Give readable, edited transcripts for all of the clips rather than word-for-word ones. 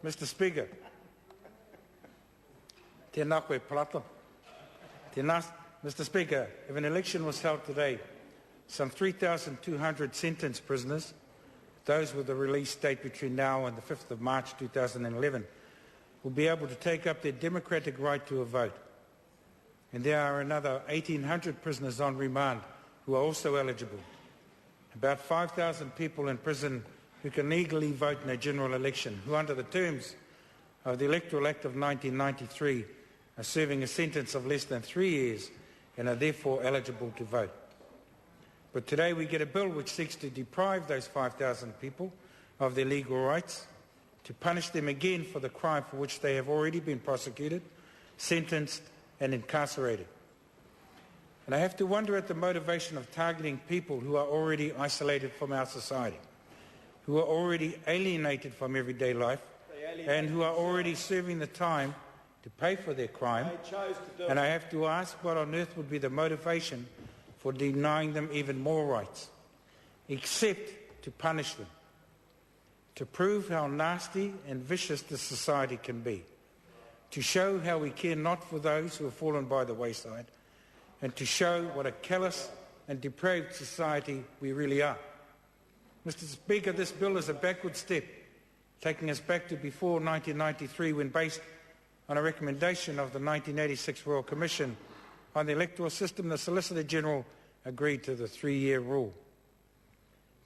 Mr. Speaker, tēnā koe Plato. Mr. Speaker, if an election was held today, some 3,200 sentenced prisoners, those with a release date between now and the 5th of March 2011, will be able to take up their democratic right to a vote. And there are another 1,800 prisoners on remand who are also eligible. About 5,000 people in prison who can legally vote in a general election, who under the terms of the Electoral Act of 1993 are serving a sentence of less than 3 years and are therefore eligible to vote. But today we get a bill which seeks to deprive those 5,000 people of their legal rights, to punish them again for the crime for which they have already been prosecuted, sentenced and incarcerated. And I have to wonder at the motivation of targeting people who are already isolated from our society, who are already alienated from everyday life, and who are already serving the time to pay for their crime. And I have to ask what on earth would be the motivation for denying them even more rights, except to punish them, to prove how nasty and vicious this society can be, to show how we care not for those who have fallen by the wayside, and to show what a callous and depraved society we really are. Mr. Speaker, this bill is a backward step, taking us back to before 1993, when, based on a recommendation of the 1986 Royal Commission on the electoral system, the Solicitor General agreed to the 3-year rule.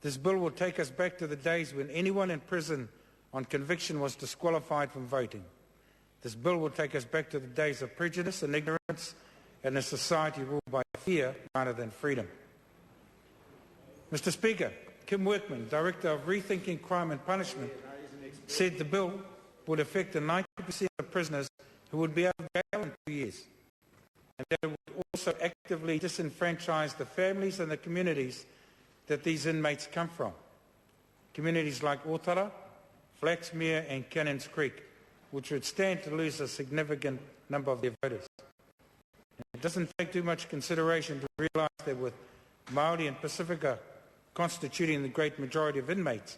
This bill will take us back to the days when anyone in prison on conviction was disqualified from voting. This bill will take us back to the days of prejudice and ignorance and a society ruled by fear rather than freedom. Mr. Speaker, Kim Workman, Director of Rethinking Crime and Punishment, said the bill would affect the 90% of prisoners who would be out of jail in 2 years, and that it would also actively disenfranchise the families and the communities that these inmates come from. Communities like Otara, Flaxmere and Cannons Creek, which would stand to lose a significant number of their voters. It doesn't take too much consideration to realise that with Māori and Pacifica constituting the great majority of inmates,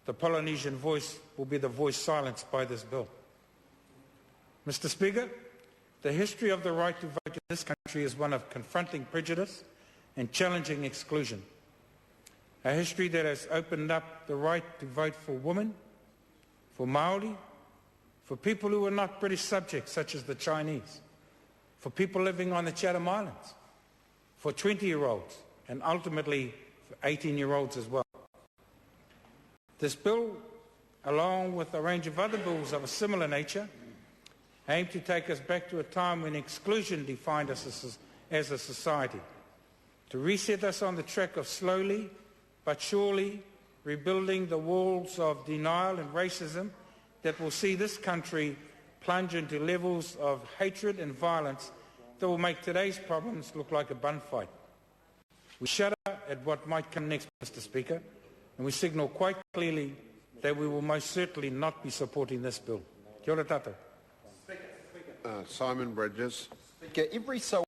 the Polynesian voice will be the voice silenced by this bill. Mr. Speaker, the history of the right to vote in this country is one of confronting prejudice and challenging exclusion. A history that has opened up the right to vote for women, for Māori, for people who are not British subjects such as the Chinese, for people living on the Chatham Islands, for 20-year-olds and ultimately for 18-year-olds as well. This bill, along with a range of other bills of a similar nature, aim to take us back to a time when exclusion defined us as a society, to reset us on the track of slowly but surely rebuilding the walls of denial and racism that will see this country plunge into levels of hatred and violence that will make today's problems look like a bun fight. We shudder at what might come next, Mr. Speaker, and we signal quite clearly that we will most certainly not be supporting this bill. Kia ora tātou. Simon Bridges. Speaker, every so